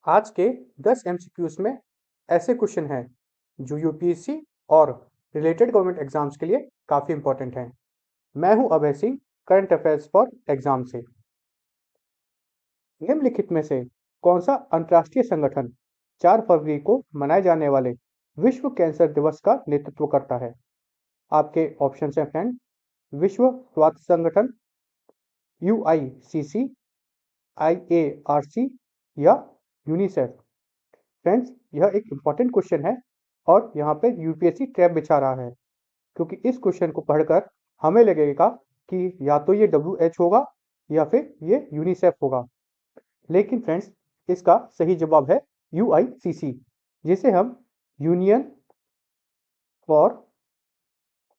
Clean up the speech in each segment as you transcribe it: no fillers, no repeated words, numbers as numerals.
आज के 10 एमसीक्यूज में ऐसे क्वेश्चन हैं जो यूपीएससी और रिलेटेड गवर्नमेंट एग्जाम्स के लिए काफ़ी इंपॉर्टेंट हैं। मैं हूं Abhay Singh, current affairs for exam से। निम्नलिखित में से कौन सा अंतर्राष्ट्रीय संगठन 4 फरवरी को मनाए जाने वाले विश्व कैंसर दिवस का नेतृत्व करता है? आपके ऑप्शन हैं फ्रेंड, विश्व स्वास्थ्य संगठन, यूआईसीसी, आईएआरसी या यूनिसेफ। फ्रेंड्स, यह एक इम्पॉर्टेंट क्वेश्चन है और यहाँ पे यूपीएससी ट्रैप बिछा रहा है, क्योंकि इस क्वेश्चन को पढ़कर हमें लगेगा कि या तो ये डब्ल्यूएच होगा या फिर ये यूनिसेफ होगा। लेकिन फ्रेंड्स, इसका सही जवाब है यूआईसीसी, जिसे हम union for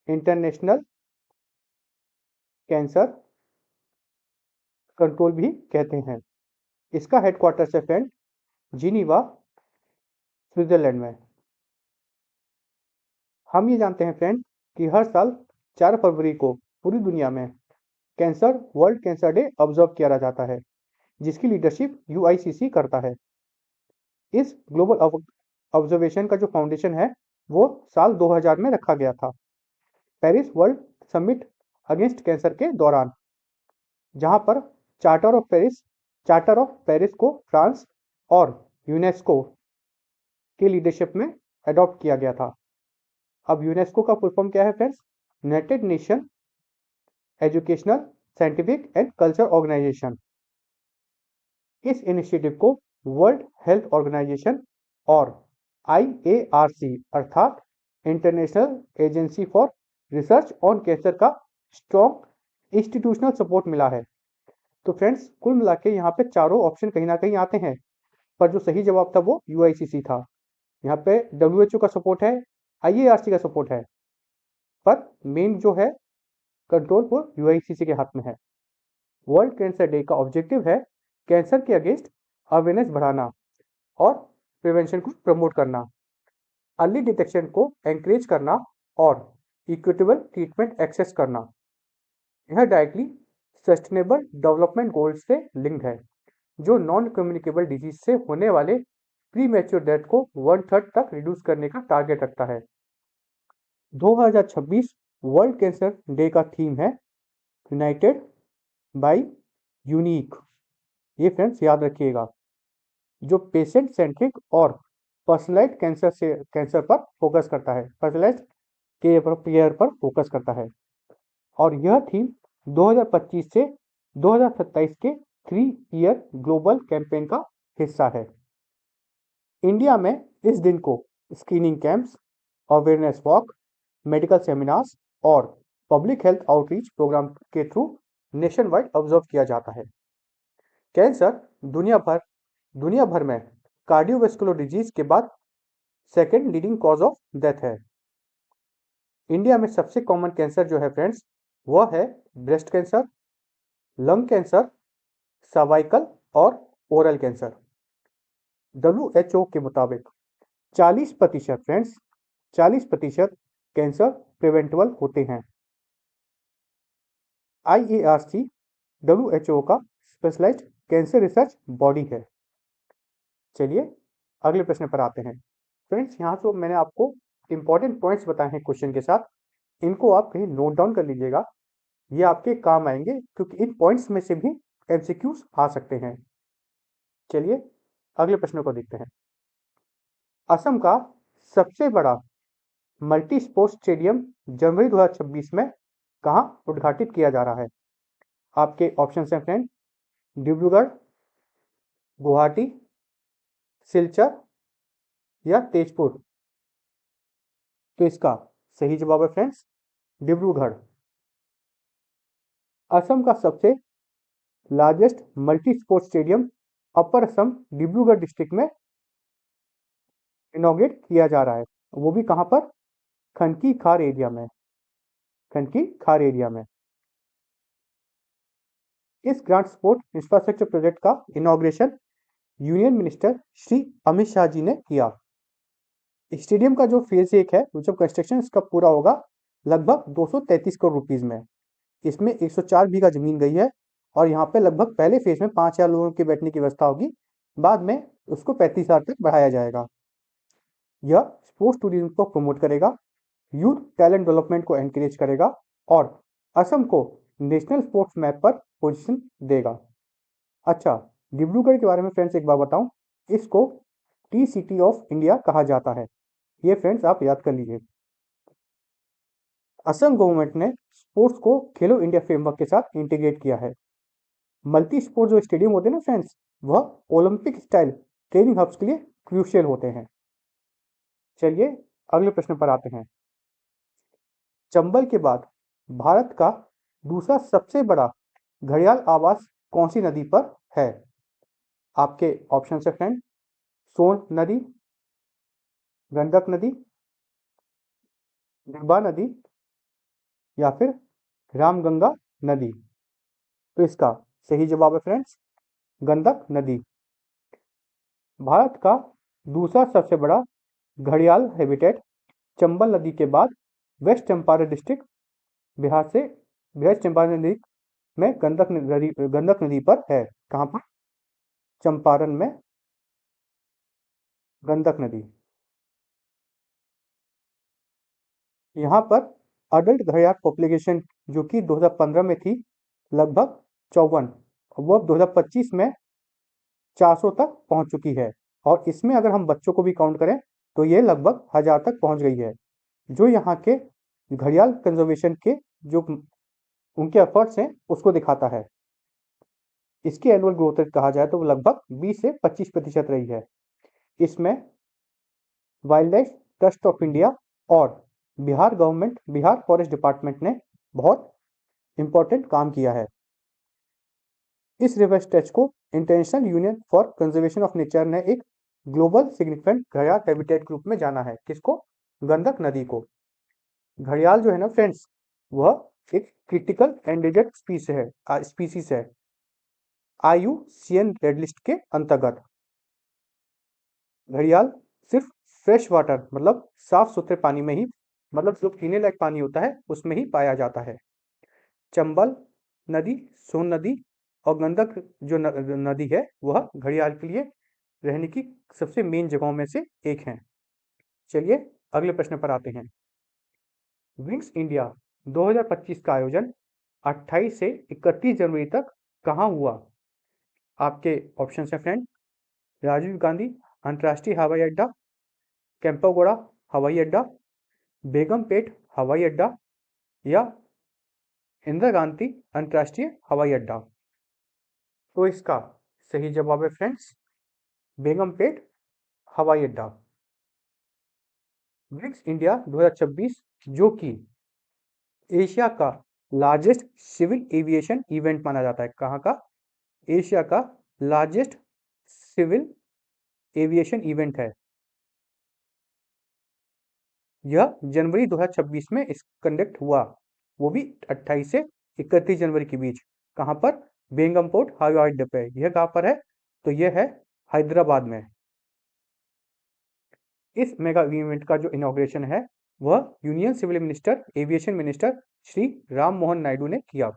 international cancer control भी कहते हैं। इसका हेडक्वार्टर्स है फ्रेंड जिनीवा, स्विट्जरलैंड में। हम ये जानते हैं फ्रेंड कि हर साल 4 फरवरी को पूरी दुनिया में वर्ल्ड कैंसर डे ऑब्जर्व किया जाता है, जिसकी लीडरशिप यूआईसीसी करता है। इस ग्लोबल ऑब्जर्वेशन का जो फाउंडेशन है वो साल 2000 में रखा गया था, Paris world summit against cancer के दौरान, जहां पर चार्टर ऑफ पेरिस को फ्रांस और यूनेस्को के लीडरशिप में अडॉप्ट किया गया था। अब यूनेस्को का फुल फॉर्म क्या है friends? United Nation educational, scientific and culture organization. इस इनिशिएटिव को वर्ल्ड हेल्थ ऑर्गेनाइजेशन और आईएआरसी अर्थात international agency for research on cancer का स्ट्रॉन्ग इंस्टीट्यूशनल सपोर्ट मिला है। तो फ्रेंड्स, कुल मिला के यहाँ पे चारों ऑप्शन कहीं ना कहीं आते हैं, पर जो सही जवाब था वो यूआईसीसी था। यहाँ पे डब्ल्यूएचओ का सपोर्ट है, आईएआरसी का सपोर्ट है, पर मेन जो है कंट्रोल वो यूआईसीसी के हाथ में है। वर्ल्ड कैंसर डे का ऑब्जेक्टिव है कैंसर के अगेंस्ट अवेयरनेस बढ़ाना और प्रिवेंशन को प्रमोट करना, अर्ली डिटेक्शन को एंकरेज करना और इक्विटेबल ट्रीटमेंट एक्सेस करना। यह डायरेक्टली सस्टेनेबल डेवलपमेंट गोल्स से लिंक्ड है, जो नॉन कम्युनिकेबल डिजीज से होने वाले प्री मैच्योर डेथ को 1/3 तक रिड्यूस करने का टारगेट रखता है। 2026 वर्ल्ड कैंसर डे का थीम है यूनाइटेड बाय यूनिक। ये फ्रेंड्स याद रखिएगा, जो पेशेंट सेंट्रिक और पर्सनलाइज्ड कैंसर पर फोकस करता है, पर्सनलाइज्ड केयर पर फोकस करता है। और यह थीम 2025 से 2027 के 3 ईयर ग्लोबल कैंपेन का हिस्सा है। इंडिया में इस दिन को screening camps, awareness walk, medical seminars और पब्लिक हेल्थ आउटरीच प्रोग्राम के थ्रू नेशन वाइड ऑब्जर्व किया जाता है। कैंसर दुनिया भर में कार्डियोवैस्कुलर डिजीज के बाद second leading cause of death है। इंडिया में सबसे कॉमन कैंसर जो है फ्रेंड्स, वह है breast cancer, lung cancer, cervical और ओरल कैंसर। डब्ल्यूएचओ के मुताबिक 40% फ्रेंड्स, 40% कैंसर प्रिवेंटेबल होते हैं। आईएआरसी डब्ल्यूएचओ का स्पेशलाइज्ड कैंसर रिसर्च बॉडी है। चलिए अगले प्रश्न पर आते हैं। फ्रेंड्स, यहाँ तो मैंने आपको इंपॉर्टेंट पॉइंट्स बताए हैं क्वेश्चन के साथ, इनको आप कहीं नोट डाउन कर लीजिएगा, ये आपके काम आएंगे, क्योंकि इन पॉइंट्स में से भी एमसीक्यूज आ सकते हैं। चलिए अगले प्रश्न को देखते हैं। असम का सबसे बड़ा मल्टी स्पोर्ट्स स्टेडियम जनवरी 2026 में कहाँ उद्घाटित किया जा रहा है? आपके ऑप्शन हैं फ्रेंड, डिब्रूगढ़, गुवाहाटी, सिलचर या तेजपुर। तो इसका सही जवाब है फ्रेंड्स डिब्रूगढ़। असम का सबसे लार्जेस्ट मल्टी स्पोर्ट्स स्टेडियम अपर असम डिब्रूगढ़ डिस्ट्रिक्ट में इनॉग्रेट किया जा रहा है, वो भी कहां पर? खनकी खार एरिया में, खनकी खार एरिया में। इस ग्रांड स्पोर्ट इंफ्रास्ट्रक्चर प्रोजेक्ट का inauguration union minister Shri Amit Shah ji ने किया। स्टेडियम का जो फेज 1 है, जब कंस्ट्रक्शन इसका पूरा होगा, लगभग 233 करोड़ रुपीज में, इसमें 104 बीघा जमीन गई है और यहाँ पे लगभग पहले फेज में 5000 लोगों के बैठने की व्यवस्था होगी, बाद में उसको 35,000 तक बढ़ाया जाएगा। यह स्पोर्ट्स टूरिज्म को प्रमोट करेगा, यूथ टैलेंट डेवलपमेंट को एनकरेज करेगा और असम को नेशनल स्पोर्ट्स मैप पर पोजीशन देगा। अच्छा, डिब्रूगढ़ के बारे में फ्रेंड्स एक बार बताऊं, इसको टी सिटी ऑफ इंडिया कहा जाता है। ये फ्रेंड्स आप याद कर लीजिए। असम गवर्नमेंट ने स्पोर्ट्स को खेलो इंडिया फ्रेमवर्क के साथ इंटीग्रेट किया है। मल्टी स्पोर्ट जो स्टेडियम होते हैं ना फ्रेंड्स, वह ओलंपिक स्टाइल ट्रेनिंग हब्स के लिए क्रूशियल होते हैं। चलिए अगले प्रश्न पर आते हैं। चंबल के बाद भारत का दूसरा सबसे बड़ा घड़ियाल आवास कौन सी नदी पर है? आपके ऑप्शन है फ्रेंड, सोन नदी, गंडक नदी, डिब्बा नदी या फिर रामगंगा नदी। तो इसका सही जवाब है फ्रेंड्स, गंडक नदी। भारत का दूसरा सबसे बड़ा घड़ियाल हैबिटेट चंबल नदी के बाद वेस्ट चंपारण डिस्ट्रिक्ट बिहार से वेस्ट चंपारण नदी में गंडक नदी पर है। कहाँ पर? चंपारण में गंडक नदी। यहाँ पर अडल्ट घड़ियाल पॉपुलेशन जो कि 2015 में थी लगभग 54, वो अब 2025 में 400 तक पहुंच चुकी है। और इसमें अगर हम बच्चों को भी काउंट करें तो ये लगभग 1000 तक पहुंच गई है, जो यहाँ के घड़ियाल कंजर्वेशन के जो उनके एफर्ट्स हैं उसको दिखाता है। इसकी एनुअल ग्रोथ रेट कहा जाए तो वो लगभग 20 से 25% रही है। इसमें Wild Life Trust of India और Bihar government, Bihar forest department ने बहुत इंपॉर्टेंट काम किया है। इस रिवर स्ट्रेच को International Union for Conservation of Nature ने एक ग्लोबल सिग्निफिकेंट घड़ियाल हैबिटेट के रूप में जाना है। किसको? गंडक नदी को। घड़ियाल जो है ना फ्रेंड्स, वह एक क्रिटिकल एंडेंजर्ड स्पीसीज है IUCN रेड लिस्ट के अंतर्गत। घड़ियाल सिर्फ फ्रेश वाटर मतलब साफ सुथरे पानी में ही, मतलब जो पीने लायक पानी होता है उसमें ही पाया जाता है। चंबल नदी, सोन नदी और गंडक जो नदी है वह घड़ियाल के लिए रहने की सबसे मेन जगहों में से एक है। चलिए अगले प्रश्न पर आते हैं। विंग्स इंडिया 2025 का आयोजन 28 से 31 जनवरी तक कहाँ हुआ? आपके ऑप्शन है फ्रेंड, राजीव गांधी अंतर्राष्ट्रीय हवाई अड्डा, कैंपागोड़ा हवाई अड्डा, बेगमपेट हवाई अड्डा या इंदिरा गांधी अंतर्राष्ट्रीय हवाई अड्डा। तो इसका सही जवाब है फ्रेंड्स, बेगमपेट हवाई अड्डा। विंग्स इंडिया 2026 जो कि एशिया का लार्जेस्ट सिविल एविएशन इवेंट माना जाता है। कहाँ का? एशिया का लार्जेस्ट सिविल एविएशन इवेंट है। यह जनवरी 2026 में इस कंडक्ट हुआ, वो भी 28 से 31 जनवरी के बीच। कहाँ पर? बेगमपोर्ट हवाई अड्डे पे। यह कहाँ पर है? तो यह है हैदराबाद में। इस मेगा इवेंट का जो इनॉग्रेशन है वह union civil minister, aviation minister Shri Ram Mohan Naidu ने किया।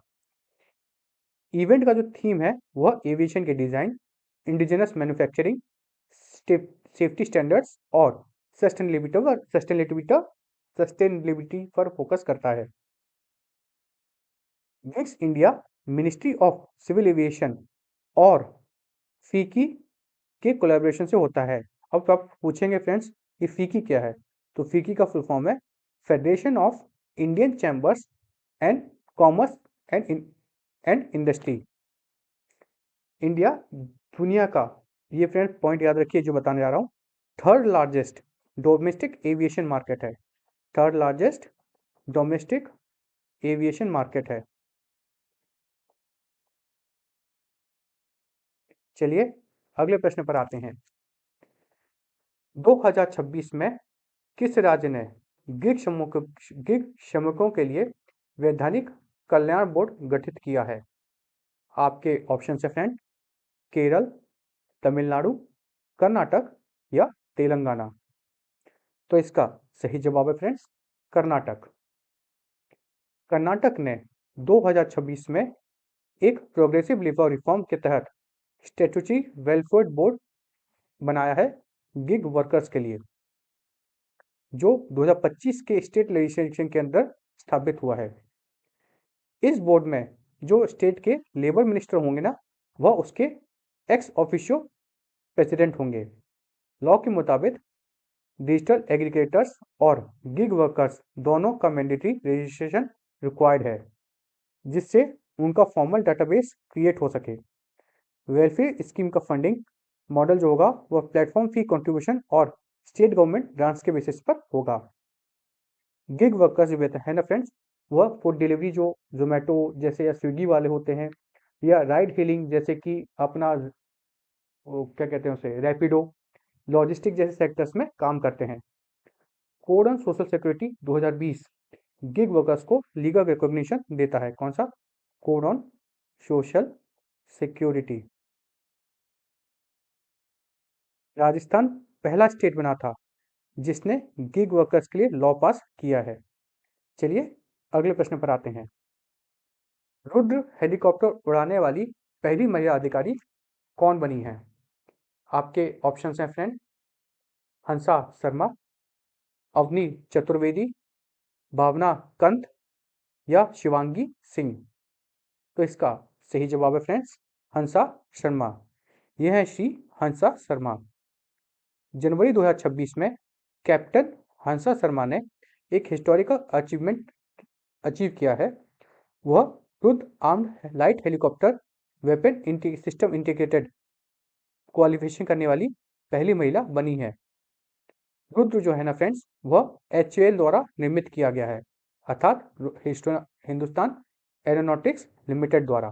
इवेंट का जो थीम है वह एविएशन के design, indigenous manufacturing, safety standards और सस्टेनेबिलिटी पर फोकस करता है। Wings India ministry of civil aviation और फीकी के कोलैबोरेशन से होता है। अब आप पूछेंगे फ्रेंड्स कि फीकी क्या है? तो फीकी का फुल फॉर्म है federation of Indian chambers and commerce and industry. India दुनिया का, ये फ्रेंड पॉइंट याद रखिए जो बताने जा रहा हूँ, third largest domestic aviation market है। Third largest domestic aviation market है। चलिए अगले प्रश्न पर आते हैं। 2026 में किस राज्य ने गिग श्रमिकों के लिए वैधानिक कल्याण बोर्ड गठित किया है? आपके ऑप्शन है फ्रेंड, केरल, तमिलनाडु, कर्नाटक या तेलंगाना। तो इसका सही जवाब है फ्रेंड्स, कर्नाटक। कर्नाटक ने 2026 में एक प्रोग्रेसिव लेबर रिफॉर्म के तहत स्टैट्यूटरी वेलफेयर बोर्ड बनाया है गिग वर्कर्स के लिए, जो 2025 के स्टेट लेजिस्लेशन के अंदर स्थापित हुआ है। इस बोर्ड में जो स्टेट के लेबर मिनिस्टर होंगे ना, वह उसके एक्स ऑफिशियो प्रेसिडेंट होंगे। लॉ के मुताबिक डिजिटल एग्रीगेटर्स और गिग वर्कर्स दोनों का मैंडेटरी रजिस्ट्रेशन रिक्वायर्ड है, जिससे उनका फॉर्मल डाटाबेस क्रिएट हो सके। वेलफेयर स्कीम का फंडिंग मॉडल जो होगा वह प्लेटफॉर्म फी कंट्रीब्यूशन और स्टेट गवर्नमेंट ग्रांट्स के बेसिस पर होगा। गिग वर्कर्स जो है ना फ्रेंड्स, वह फूड डिलीवरी जो जोमेटो जैसे या स्विगी वाले होते हैं, या राइड हेलिंग जैसे कि अपना क्या कहते हैं उसे, रैपिडो, लॉजिस्टिक जैसे सेक्टर्स में काम करते हैं। Code on social security 2020 gig workers को लीगल रिकॉग्निशन देता है। कौन सा? Code on social security. Rajasthan पहला स्टेट बना था जिसने गिग वर्कर्स के लिए लॉ पास किया है। चलिए अगले प्रश्न पर आते हैं। रुद्र हेलीकॉप्टर उड़ाने वाली पहली महिला अधिकारी कौन बनी है? आपके ऑप्शंस हैं फ्रेंड, हंसा शर्मा, अवनी चतुर्वेदी, भावना कंत या शिवांगी सिंह। तो इसका सही जवाब है फ्रेंड्स हंसा शर्मा। यह है श्री हंसा शर्मा। जनवरी 2026 में कैप्टन हंसा शर्मा ने एक हिस्टोरिकल अचीवमेंट अचीव किया है। वह Rudra armed light helicopter weapon system integrated qualification करने वाली पहली महिला बनी है। रुद्र जो है ना फ्रेंड्स, वह HAL द्वारा निर्मित किया गया है, अर्थात हिंदुस्तान एरोनॉटिक्स लिमिटेड द्वारा।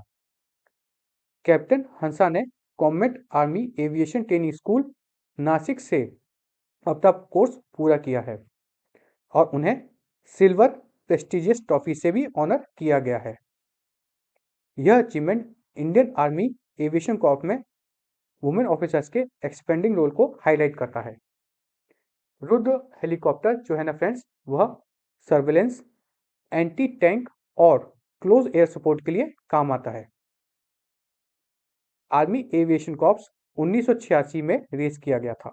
कैप्टन हंसा ने combat army aviation training school Nashik से अपना कोर्स पूरा किया है और उन्हें सिल्वर प्रेस्टिजियस ट्रॉफी से भी ऑनर किया गया है। यह achievement Indian army aviation Corp में वुमेन ऑफिसर्स के एक्सपेंडिंग रोल को हाईलाइट करता है। रुद्र हेलीकॉप्टर जो है ना फ्रेंड्स, वह सर्वेलेंस, एंटी टैंक और क्लोज एयर सपोर्ट के लिए काम आता है। आर्मी एविएशन कॉर्प्स 1986 में रेज किया गया था।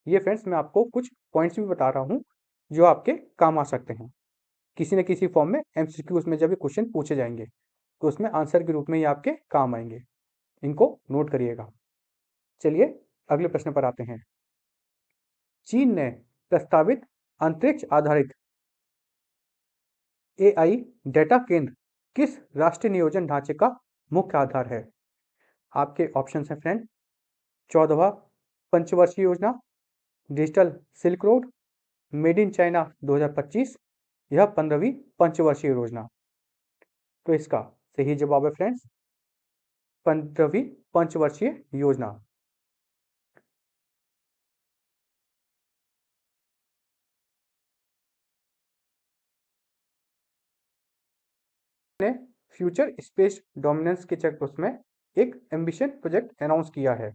ये फ्रेंड्स मैं आपको कुछ पॉइंट्स भी बता रहा हूँ जो आपके काम आ सकते हैं। किसी न किसी फॉर्म में MCQs में जब ये क्वेश्चन पूछे जाएंगे तो उसमें आंसर के रूप में ये आपके काम आएंगे। इनको नोट करिएगा। चलिए अगले प्रश्न पर आते हैं। चीन ने प्रस्तावित अंतरिक्ष आधारित AI डेटा केंद्र किस राष्ट्रीय नियोजन ढांचे का मुख्य आधार है? आपके ऑप्शंस हैं फ्रेंड, 14वां पंचवर्षीय योजना, digital silk road, made in China 2025 या 15वीं पंचवर्षीय योजना। तो इसका सही जवाब है फ्रेंड्स 15वीं पंचवर्षीय योजना। ने फ्यूचर स्पेस डोमिनेंस के चक्र में एक एम्बिशन प्रोजेक्ट अनाउंस किया है,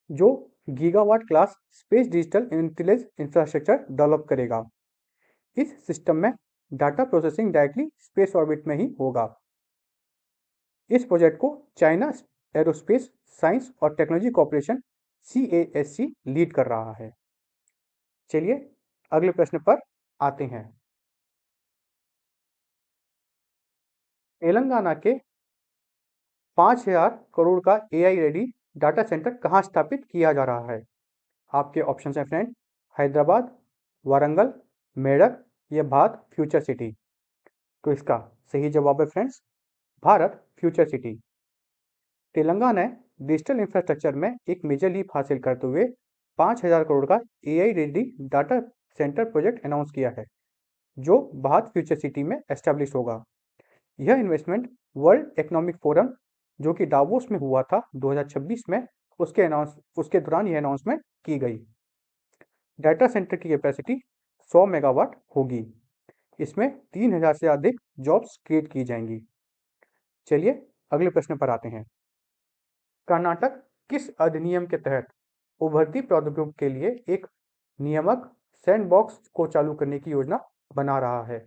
जो gigawatt class space digital intelligence infrastructure develop करेगा। इस सिस्टम में data processing directly space orbit में ही होगा। इस प्रोजेक्ट को चाइना एरोस्पेस साइंस और टेक्नोलॉजी कॉर्पोरेशन CASC लीड कर रहा है। चलिए अगले प्रश्न पर आते हैं। तेलंगाना के 5,000 करोड़ का AI रेडी डाटा सेंटर कहाँ स्थापित किया जा रहा है? आपके ऑप्शन हैं फ्रेंड, हैदराबाद, वारंगल, मेरठ या भारत फ्यूचर सिटी। तो इसका सही जवाब है friends Bharat future city. Telangana ने डिजिटल इंफ्रास्ट्रक्चर में एक मेजर लीप हासिल करते हुए 5,000 करोड़ का AI ready data centre project announce किया है, जो भारत फ्यूचर सिटी में एस्टेब्लिश होगा। यह इन्वेस्टमेंट वर्ल्ड इकोनॉमिक फोरम जो कि डावोस में हुआ था 2026 में, उसके दौरान यह अनाउंसमेंट की गई। डाटा सेंटर की कैपेसिटी 100 मेगावाट होगी। इसमें 3,000 से अधिक जॉब्स क्रिएट की जाएंगी। चलिए अगले प्रश्न पर आते हैं। कर्नाटक किस अधिनियम के तहत उभरती प्रौद्योगिकी के लिए एक नियामक सैंडबॉक्स को चालू करने की योजना बना रहा है?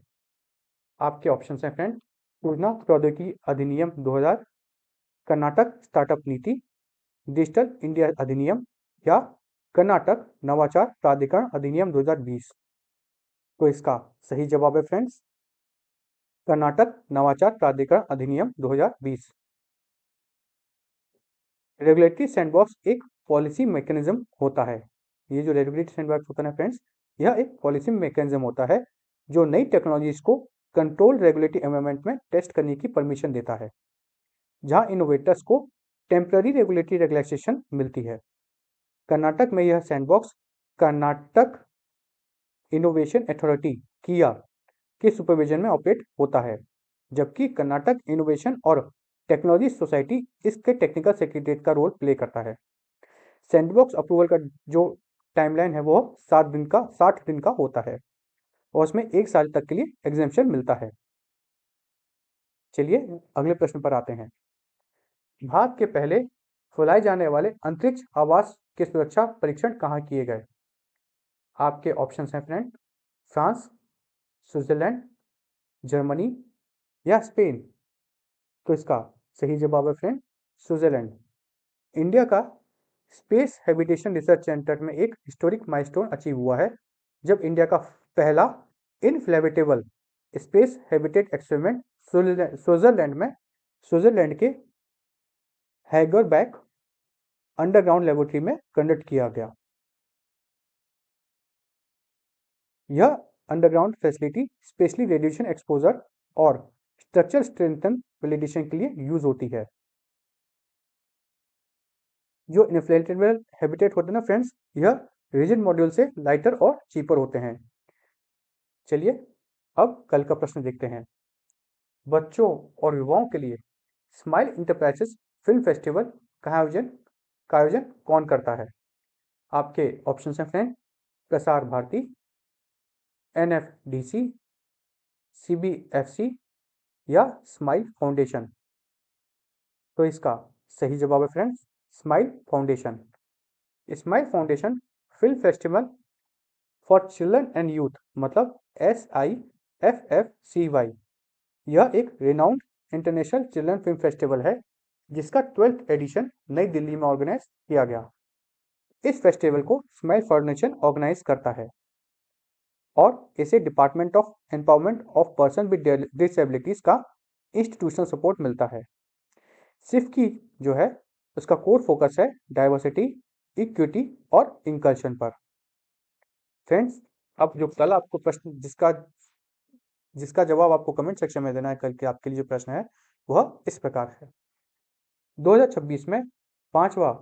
आपके ऑप्शंस हैं फ्रेंड, सूचना प्रौद्योगिकी अधिनियम 2000, कर्नाटक स्टार्टअप नीति, डिजिटल इंडिया अधिनियम या कर्नाटक नवाचार प्राधिकरण अधिनियम 2020? तो इसका सही जवाब है फ्रेंड्स कर्नाटक नवाचार प्राधिकरण अधिनियम 2020। रेगुलेटरी सैंडबॉक्स एक पॉलिसी मैकेनिज्म होता है। ये जो रेगुलेटरी सैंडबॉक्स होता है फ्रेंड्स, यह एक पॉलिसी मैकेनिज्म होता है जो नई टेक्नोलॉजीज को कंट्रोल रेगुलेटरी एनवायरनमेंट में टेस्ट करने की परमिशन देता है, जहां इनोवेटर्स को टेम्पररी रेगुलेटरी रिलैक्सेशन मिलती है। कर्नाटक में यह सैंडबॉक्स कर्नाटक इनोवेशन अथॉरिटी किया के सुपरविजन में ऑपरेट होता है, जबकि कर्नाटक इनोवेशन और टेक्नोलॉजी सोसाइटी इसके टेक्निकल सेक्रेटरीट का रोल प्ले करता है। सैंडबॉक्स अप्रूवल का जो टाइमलाइन है वो 60 दिन का होता है और उसमें 1 साल तक के लिए एग्जेम्पशन मिलता है। चलिए अगले प्रश्न पर आते हैं। भारत के पहले फैलाए जाने वाले अंतरिक्ष आवास के सुरक्षा परीक्षण कहाँ किए गए? आपके ऑप्शंस हैं फ्रेंड, फ्रांस, स्विट्जरलैंड, जर्मनी या स्पेन? तो इसका सही जवाब है फ्रेंड स्विट्जरलैंड। इंडिया का स्पेस हैबिटेशन रिसर्च सेंटर में एक हिस्टोरिक माइलस्टोन अचीव हुआ है, जब इंडिया का पहला इनफ्लेमेटेबल स्पेस हैबिटेट एक्सपेरिमेंट स्विट्जरलैंड के हैगरबैक अंडरग्राउंड लेबोरेटरी में कंडक्ट किया गया। यह underground facility specially radiation exposure और स्ट्रक्चर स्ट्रेंथन वैलिडेशन के लिए यूज होती है। जो इनफ्लेटेबल हैबिटेट होते हैं ना फ्रेंड्स, यह रिजिड मॉड्यूल से लाइटर और चीपर होते हैं। चलिए अब कल का प्रश्न देखते हैं। बच्चों और युवाओं के लिए स्माइल इंटरप्राइजेस फिल्म फेस्टिवल का आयोजन कौन करता है? आपके ऑप्शन हैं friend, Prasar Bharati, NFDC, CBFC या स्माइल फाउंडेशन? तो इसका सही जवाब है friends smile foundation. Smile foundation film festival for children and youth मतलब SIFFCY, यह एक renowned international children film festival है जिसका 12th एडिशन नई दिल्ली में ऑर्गेनाइज किया गया। इस फेस्टिवल को स्माइल फाउंडेशन ऑर्गेनाइज करता है और इसे department of empowerment of person with disabilities का इंस्टीट्यूशनल सपोर्ट मिलता है। सिर्फ की जो है उसका कोर फोकस है डाइवर्सिटी, इक्विटी और इंकल्शन पर। फ्रेंड्स, अब जो कल आपको प्रश्न जिसका जवाब आपको कमेंट सेक्शन में देना है, कल के आपके लिए जो प्रश्न है वह इस प्रकार है। 2026 में 5वां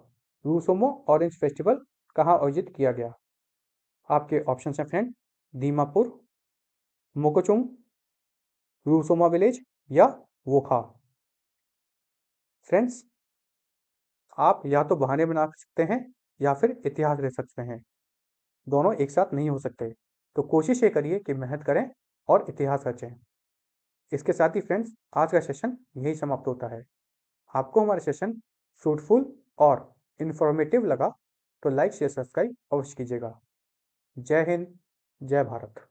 रूसोमो ऑरेंज फेस्टिवल कहाँ आयोजित किया गया? आपके ऑप्शन हैं फ्रेंड, दीमापुर, मोकोचुंग, रूसोमा विलेज या वोखा? फ्रेंड्स, आप या तो बहाने बना सकते हैं या फिर इतिहास ले सकते हैं, दोनों एक साथ नहीं हो सकते। तो कोशिश ये करिए कि मेहनत करें और इतिहास रचें। इसके साथ ही फ्रेंड्स, आज का सेशन यही समाप्त होता है। आपको हमारा सेशन फ्रूटफुल और इन्फॉर्मेटिव लगा तो लाइक शेयर सब्सक्राइब अवश्य कीजिएगा। जय हिंद, जय भारत।